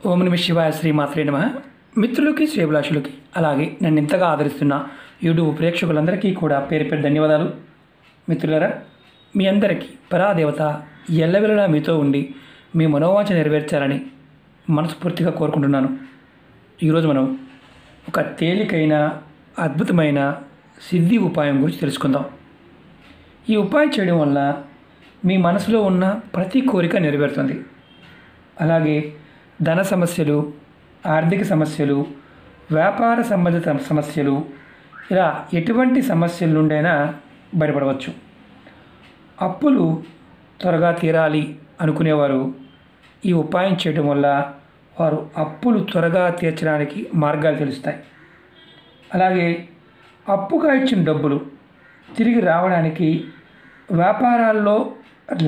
ఓం నమ శివాయ శ్రీమాత్రే నమః. మిత్రులకి శ్రేభిలాషులకి అలాగే నన్ను ఇంతగా ఆదరిస్తున్న యూట్యూబ్ ప్రేక్షకులందరికీ కూడా పేరు పేరు ధన్యవాదాలు. మిత్రులారా, మీ అందరికీ పరాదేవత ఎల్లవెల్లలా మీతో ఉండి మీ మనోవాంఛ నెరవేర్చాలని మనస్ఫూర్తిగా కోరుకుంటున్నాను. ఈరోజు మనం ఒక తేలికైన అద్భుతమైన సిద్ధి ఉపాయం గురించి తెలుసుకుందాం. ఈ ఉపాయం చేయడం వల్ల మీ మనసులో ఉన్న ప్రతి కోరిక నెరవేరుతుంది. అలాగే ధన సమస్యలు, ఆర్థిక సమస్యలు, వ్యాపార సంబంధిత సమస్యలు, ఇలా ఎటువంటి సమస్యల నుండైనా బయటపడవచ్చు. అప్పులు త్వరగా తీరాలి అనుకునేవారు ఈ ఉపాయం చేయడం వల్ల వారు అప్పులు త్వరగా తీర్చడానికి మార్గాలు తెలుస్తాయి. అలాగే అప్పుగా ఇచ్చిన డబ్బులు తిరిగి రావడానికి, వ్యాపారాల్లో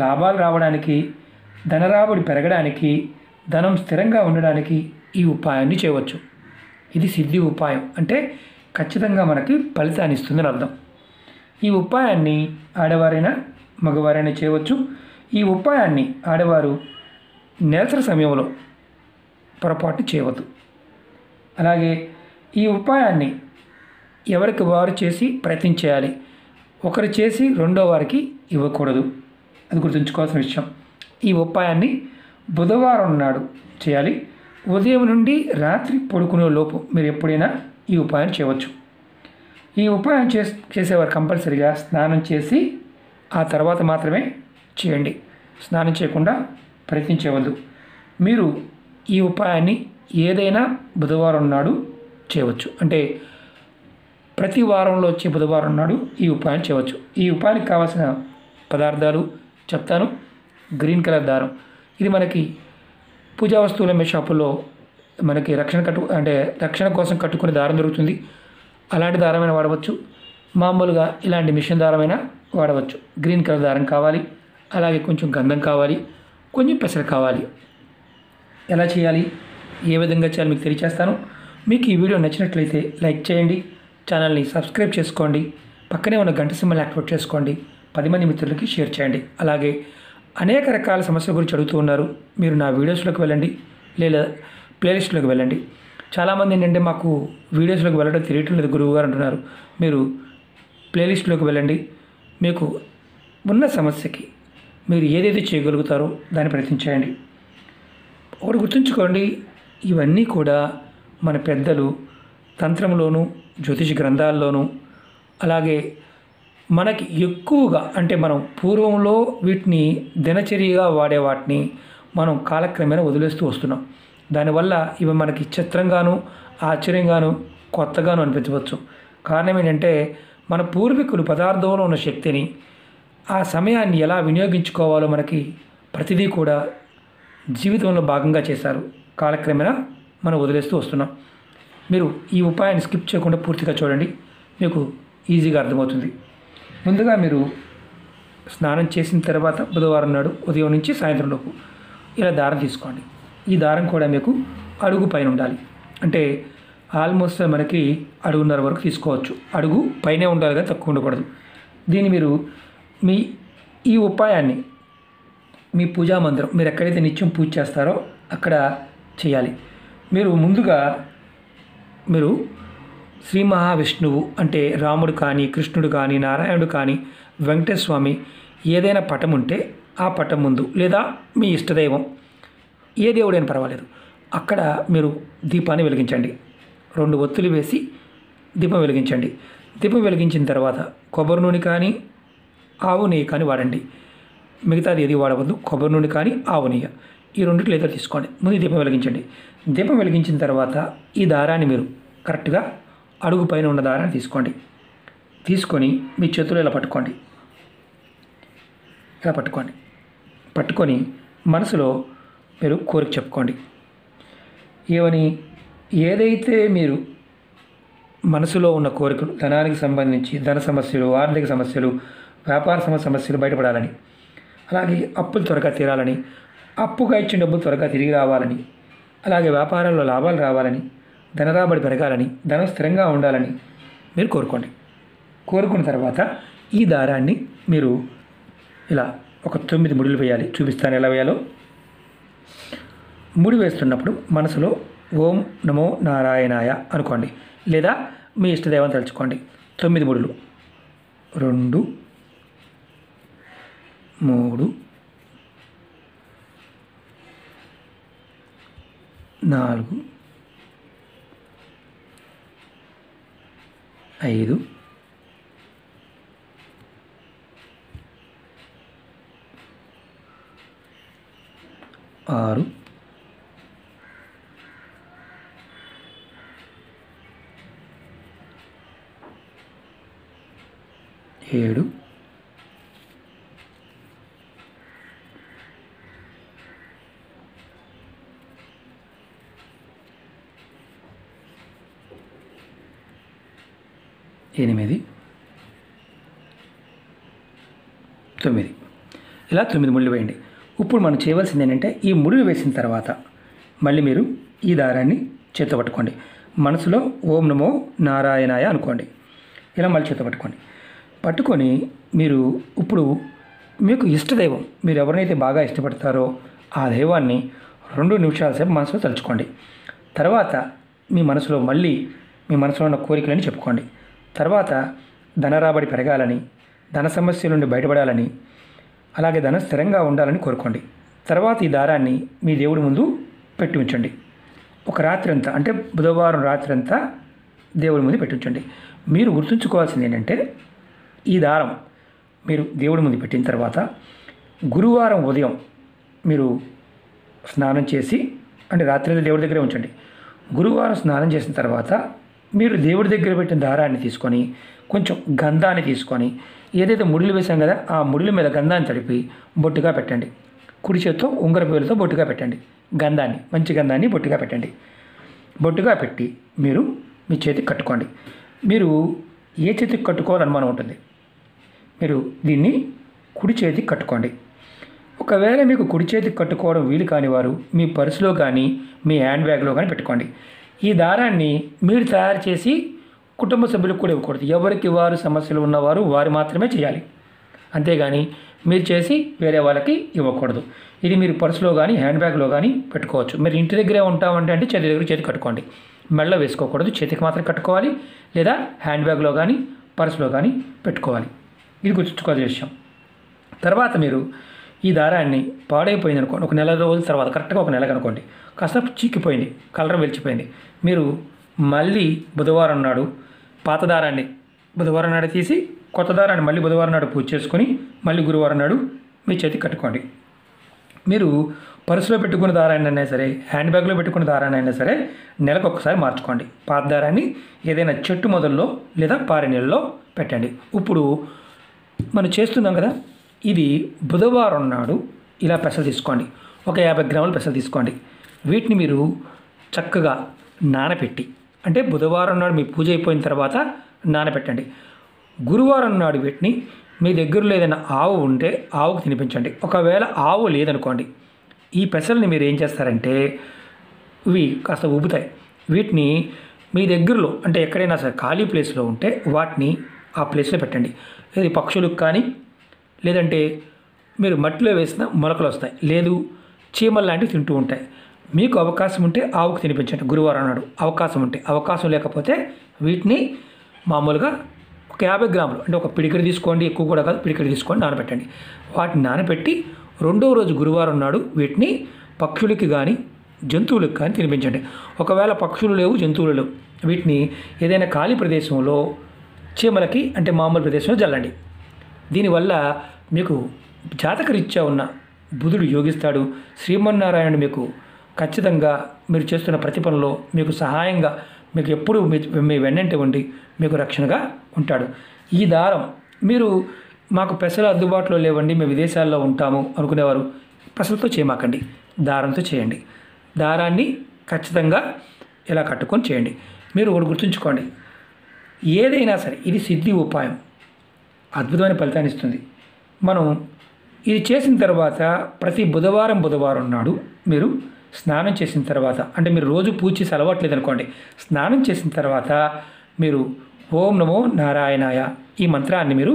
లాభాలు రావడానికి, ధనరాబడి పెరగడానికి, ధనం స్థిరంగా ఉండడానికి ఈ ఉపాయాన్ని చేయవచ్చు. ఇది సిద్ధి ఉపాయం, అంటే ఖచ్చితంగా మనకి ఫలితాన్ని ఇస్తుందని అర్థం. ఈ ఉపాయాన్ని ఆడవారైనా మగవారైనా చేయవచ్చు. ఈ ఉపాయాన్ని ఆడవారు నెలసరి సమయంలో పొరపాటు చేయవద్దు. అలాగే ఈ ఉపాయాన్ని ఎవరికి వారు చేసి ప్రయత్నం చేయాలి. ఒకరు చేసి రెండో వారికి ఇవ్వకూడదు. అది గుర్తుంచుకోవాల్సిన విషయం. ఈ ఉపాయాన్ని బుధవారం నాడు చేయాలి. ఉదయం నుండి రాత్రి పడుకునే లోపు మీరు ఎప్పుడైనా ఈ ఉపాయం చేయవచ్చు. ఈ ఉపాయం చేసేవారు కంపల్సరిగా స్నానం చేసి ఆ తర్వాత మాత్రమే చేయండి. స్నానం చేయకుండా ప్రయత్నించవద్దు. మీరు ఈ ఉపాయాన్ని ఏదైనా బుధవారం నాడు చేయవచ్చు. అంటే ప్రతి వారంలో వచ్చే బుధవారం నాడు ఈ ఉపాయం చేయవచ్చు. ఈ ఉపాయానికి కావాల్సిన పదార్థాలు చెప్తాను. గ్రీన్ కలర్ దారం, ఇది మనకి పూజా వస్తువుల అమ్మే షాపుల్లో మనకి రక్షణ కోసం కట్టుకునే దారం దొరుకుతుంది. అలాంటి దారమైనా వాడవచ్చు. మామూలుగా ఇలాంటి మిషన్ దారమైనా వాడవచ్చు. గ్రీన్ కలర్ దారం కావాలి. అలాగే కొంచెం గంధం కావాలి, కొంచెం పెసర కావాలి. ఎలా చేయాలి, ఏ విధంగా చేయాలి మీకు తెలియచేస్తాను. మీకు ఈ వీడియో నచ్చినట్లయితే లైక్ చేయండి, ఛానల్ని సబ్స్క్రైబ్ చేసుకోండి, పక్కనే ఉన్న గంట సింబల్ యాక్టివేట్ చేసుకోండి, 10 మంది మిత్రులకి షేర్ చేయండి. అలాగే అనేక రకాల సమస్యల గురించి అడుగుతూ ఉన్నారు. మీరు నా వీడియోస్లోకి వెళ్ళండి, లేదా ప్లేలిస్ట్లోకి వెళ్ళండి. చాలామంది ఏంటంటే మాకు వీడియోస్లోకి వెళ్ళడం తెలియటం లేదు గురువు గారు అంటున్నారు. మీరు ప్లేలిస్ట్లోకి వెళ్ళండి. మీకు ఉన్న సమస్యకి మీరు ఏదైతే చేయగలుగుతారో దాన్ని ప్రయత్నించండి. ఒకటి గుర్తుంచుకోండి, ఇవన్నీ కూడా మన పెద్దలు తంత్రంలోనూ జ్యోతిష గ్రంథాల్లోనూ, అలాగే మనకి ఎక్కువగా అంటే మనం పూర్వంలో వీటిని దినచర్యగా వాడే వాటిని మనం కాలక్రమేణా వదిలేస్తూ వస్తున్నాం. దానివల్ల ఇవి మనకి చిత్రంగాను, ఆశ్చర్యంగాను, కొత్తగాను అనిపించవచ్చు. కారణం ఏంటంటే మన పూర్వీకులు పదార్థంలో ఉన్న శక్తిని, ఆ సమయాన్ని ఎలా వినియోగించుకోవాలో మనకి ప్రతిదీ కూడా జీవితంలో భాగంగా చేశారు. కాలక్రమేణా మనం వదిలేస్తూ వస్తున్నాం. మీరు ఈ ఉపాయాన్ని స్కిప్ చేయకుండా పూర్తిగా చూడండి, మీకు ఈజీగా అర్థమవుతుంది. ముందుగా మీరు స్నానం చేసిన తర్వాత బుధవారం నాడు ఉదయం నుంచి సాయంత్రం లోపు ఇలా దారం తీసుకోండి. ఈ దారం కూడా మీకు అడుగు పైన ఉండాలి. అంటే ఆల్మోస్ట్ మనకి అడుగున్నర వరకు తీసుకోవచ్చు. అడుగు పైనే ఉండాలి కానీ తక్కువ ఉండకూడదు. దీన్ని మీరు ఈ ఉపాయాన్ని మీ పూజా మందిరం, మీరు ఎక్కడైతే నిత్యం పూజ చేస్తారో అక్కడ చేయాలి. ముందుగా మీరు శ్రీ మహావిష్ణువు అంటే రాముడు కానీ, కృష్ణుడు కానీ, నారాయణుడు కానీ, వెంకటేశ్వర స్వామి ఏదైనా పటం ఉంటే ఆ పటం ముందు, లేదా మీ ఇష్టదైవం ఏ దేవుడైనా పర్వాలేదు, అక్కడ మీరు దీపాన్ని వెలిగించండి. 2 ఒత్తులు వేసి దీపం వెలిగించండి. దీపం వెలిగించిన తర్వాత కొబ్బరి నూనె కానీ ఆవు నెయ్యి కానీ వాడండి. మిగతాది ఏది వాడవద్దు. కొబ్బరి నూనె కానీ ఆవు నెయ్యి, ఈ రెండిట్లో ఏదో తీసుకోండి. ముందు దీపం వెలిగించండి. దీపం వెలిగించిన తర్వాత ఈ దారాన్ని మీరు కరెక్ట్గా అడుగు పైన ఉన్న దారాన్ని తీసుకోండి. తీసుకొని మీ చేతులు ఇలా పట్టుకోండి. ఇలా పట్టుకొని మనసులో మీరు కోరిక చెప్పుకోండి. ఏదైతే మీరు మనసులో ఉన్న కోరికలు, ధనానికి సంబంధించి ధన సమస్యలు, ఆర్థిక సమస్యలు, వ్యాపార సమస్యలు బయటపడాలని, అలాగే అప్పులు త్వరగా తీరాలని, అప్పుగా ఇచ్చిన డబ్బులు త్వరగా తిరిగి రావాలని, అలాగే వ్యాపారాల్లో లాభాలు రావాలని, ధనరాబడి పెరగాలని, ధనం స్థిరంగా ఉండాలని మీరు కోరుకున్న తర్వాత ఈ దారాన్ని మీరు ఇలా ఒక 9 ముడులు వేయాలి. చూపిస్తాను ఎలా వేయాలో. ముడి వేస్తున్నప్పుడు మనసులో ఓం నమో నారాయణాయ అనుకోండి, లేదా మీ ఇష్టదైవం తలుచుకోండి. 9 ముడులు 2 3 4 5 6 7 8 9. ఇలా 9 ముళ్ళు వేయండి. ఇప్పుడు మనం చేయవలసింది ఏంటంటే ఈ ముడులు వేసిన తర్వాత మళ్ళీ మీరు ఈ దారాన్ని చేత్తో పట్టుకోండి. మనసులో ఓం నమో నారాయణాయ అనుకోండి. ఇలా మళ్ళీ చేత్తో పట్టుకొని మీరు ఇప్పుడు మీకు ఇష్టదైవం, మీరు ఎవరినైతే బాగా ఇష్టపడతారో ఆ దైవాన్ని 2 నిమిషాల సేపు మనసులో తలుచుకోండి. తర్వాత మీ మనసులో మళ్ళీ మీ మనసులో ఉన్న కోరికలని చెప్పుకోండి. తర్వాత ధన రాబడి పెరగాలని, ధన సమస్యల నుండి బయటపడాలని, అలాగే ధనం స్థిరంగా ఉండాలని కోరుకోండి. తర్వాత ఈ దారాన్ని మీ దేవుడి ముందు పెట్టి ఉంచండి. ఒక రాత్రి అంతా, అంటే బుధవారం రాత్రి అంతా దేవుడి ముందు పెట్టి ఉంచండి. మీరు గుర్తుంచుకోవాల్సింది ఏంటంటే ఈ దారం మీరు దేవుడి ముందు పెట్టిన తర్వాత గురువారం ఉదయం మీరు స్నానం చేసి, అంటే రాత్రి దేవుడి దగ్గరే ఉంచండి. గురువారం స్నానం చేసిన తర్వాత మీరు దేవుడి దగ్గర పెట్టిన దారాన్ని తీసుకొని కొంచెం గంధాన్ని తీసుకొని ఏదైతే ముడులు వేసాం కదా ఆ ముడుల మీద గంధాన్ని తడిపి బొట్టుగా పెట్టండి. కుడి చేత్తో ఉంగరపు వేలుతో బొట్టుగా పెట్టండి. గంధాన్ని, మంచి గంధాన్ని బొట్టుగా పెట్టండి. బొట్టుగా పెట్టి మీరు మీ చేతికి కట్టుకోండి. మీరు ఏ చేతికి కట్టుకోవాలని అనుమానం ఉంటుంది, మీరు దీన్ని కుడి చేతికి కట్టుకోండి. ఒకవేళ మీకు కుడి చేతికి కట్టుకోవడం వీలు కాని వారు మీ పర్సులో కానీ మీ హ్యాండ్ బ్యాగ్లో కానీ పెట్టుకోండి. ఈ దారాన్ని మీరు తయారు చేసి కుటుంబ సభ్యులకు కూడా ఇవ్వకూడదు. ఎవరికి వారు సమస్యలు ఉన్నవారు వారు మాత్రమే చేయాలి, అంతేగాని మీరు చేసి వేరే వాళ్ళకి ఇవ్వకూడదు. ఇది మీరు పర్సులో కానీ హ్యాండ్ బ్యాగ్లో కానీ పెట్టుకోవచ్చు. మీరు ఇంటి దగ్గరే ఉంటామంటే చేతి దగ్గర చేతి కట్టుకోండి. మెడలో వేసుకోకూడదు, చేతికి మాత్రం కట్టుకోవాలి, లేదా హ్యాండ్ బ్యాగ్లో కానీ పర్సులో కానీ పెట్టుకోవాలి. ఇది గుర్తుంచుకోవాల్సిన విషయం. తర్వాత మీరు ఈ దారాన్ని పాడైపోయింది అనుకోండి, ఒక నెల రోజుల తర్వాత, కరెక్ట్గా ఒక నెల అనుకోండి, కాస్త చీకిపోయింది, కలర్ వెలిచిపోయింది, మీరు మళ్ళీ బుధవారం నాడు పాత దారాన్ని బుధవారం నాడు తీసి కొత్త దారాన్ని మళ్ళీ బుధవారం నాడు పూజ చేసుకొని మళ్ళీ గురువారం నాడు మీ చేతికి కట్టుకోండి. మీరు పర్సులో పెట్టుకున్న దారాన్ని అయినా సరే, హ్యాండ్ బ్యాగ్లో పెట్టుకున్న దారాన్ని అయినా సరే నెలకు ఒకసారి మార్చుకోండి. పాత దారాన్ని ఏదైనా చెట్టు మొదల్లో లేదా పారే నీళ్ళలో పెట్టండి. ఇప్పుడు మనం చేస్తున్నాం కదా, ఇది బుధవారం నాడు ఇలా పెసలు తీసుకోండి. ఒక 50 గ్రాముల పెసలు తీసుకోండి. వీటిని మీరు చక్కగా నానపెట్టి, అంటే బుధవారం నాడు మీ పూజ అయిపోయిన తర్వాత నానపెట్టండి. గురువారం నాడు వీటిని మీ దగ్గరలో ఏదైనా ఆవు ఉంటే ఆవుకు తినిపించండి. ఒకవేళ ఆవు లేదనుకోండి, ఈ పెసల్ని మీరు ఏం చేస్తారంటే ఇవి కాస్త ఉబ్బుతాయి, వీటిని మీ దగ్గరలో అంటే ఎక్కడైనా సరే ఖాళీ ప్లేస్లో ఉంటే వాటిని ఆ ప్లేస్లో పెట్టండి. ఇది పక్షులకు కానీ, లేదంటే మీరు మట్టిలో వేసిన మొలకలు వస్తాయి, లేదు చీమలు లాంటివి తింటూ ఉంటాయి. మీకు అవకాశం ఉంటే ఆవుకు తినిపించండి గురువారం నాడు, అవకాశం ఉంటే. అవకాశం లేకపోతే వీటిని మామూలుగా ఒక 50 గ్రాములు, అంటే ఒక పిడికిడి తీసుకోండి, ఎక్కువ కూడా కాదు, పిడికిడి తీసుకోండి, నానబెట్టండి. వాటిని నానబెట్టి 2వ రోజు గురువారం నాడు వీటిని పక్షులకి కానీ జంతువులకు కానీ తినిపించండి. ఒకవేళ పక్షులు లేవు, జంతువులు లేవు, వీటిని ఏదైనా ఖాళీ ప్రదేశంలో చీమలకి, అంటే మామూలు ప్రదేశంలో జల్లండి. దీనివల్ల మీకు జాతకరీత్యా ఉన్న బుధుడు యోగిస్తాడు. శ్రీమన్నారాయణుడు మీకు ఖచ్చితంగా మీరు చేస్తున్న ప్రతి పనిలో మీకు సహాయంగా, మీకు ఎప్పుడూ మీ వెన్నంటి ఉండి మీకు రక్షణగా ఉంటాడు. ఈ దారం మీరు మాకు పెసలు అందుబాటులో లేవండి, మేము విదేశాల్లో ఉంటాము అనుకునేవారు పెసలతో చేయమాకండి, దారంతో చేయండి. దారాన్ని ఖచ్చితంగా ఇలా కట్టుకొని చేయండి. మీరు ఒకటి గుర్తుంచుకోండి, ఏదైనా సరే ఇది సిద్ధి ఉపాయం, అద్భుతమైన ఫలితాన్ని ఇస్తుంది. మనం ఇది చేసిన తర్వాత ప్రతి బుధవారం నాడు మీరు స్నానం చేసిన తర్వాత, అంటే మీరు రోజు పూజ చేసి అలవాట్లేదు అనుకోండి, స్నానం చేసిన తర్వాత మీరు ఓం నమో నారాయణాయ ఈ మంత్రాన్ని మీరు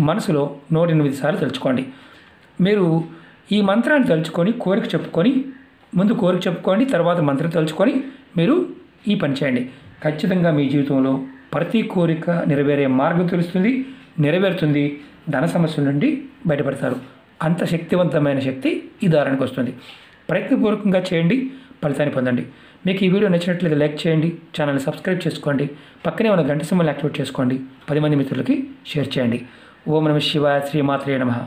మనసులో 108 సార్లు తలుచుకోండి. మీరు ఈ మంత్రాన్ని తలుచుకొని కోరిక చెప్పుకొని ముందు కోరిక చెప్పుకోండి, తర్వాత మంత్రం తలుచుకొని మీరు ఈ పని చేయండి. ఖచ్చితంగా మీ జీవితంలో ప్రతి కోరిక నెరవేరే మార్గం తెలుస్తుంది, నెరవేరుతుంది. ధన సమస్యల నుండి బయటపడతారు. అంత శక్తివంతమైన శక్తి ఈ దారానికి వస్తుంది. ప్రయత్నపూర్వకంగా చేయండి, ఫలితాన్ని పొందండి. మీకు ఈ వీడియో నచ్చినట్లయితే లైక్ చేయండి, ఛానల్ సబ్స్క్రైబ్ చేసుకోండి, పక్కనే ఉన్న గంట సింబల్ని యాక్టివేట్ చేసుకోండి, 10 మంది మిత్రులకి షేర్ చేయండి. ఓం నమః శివాయ, శ్రీమాత్రే నమః.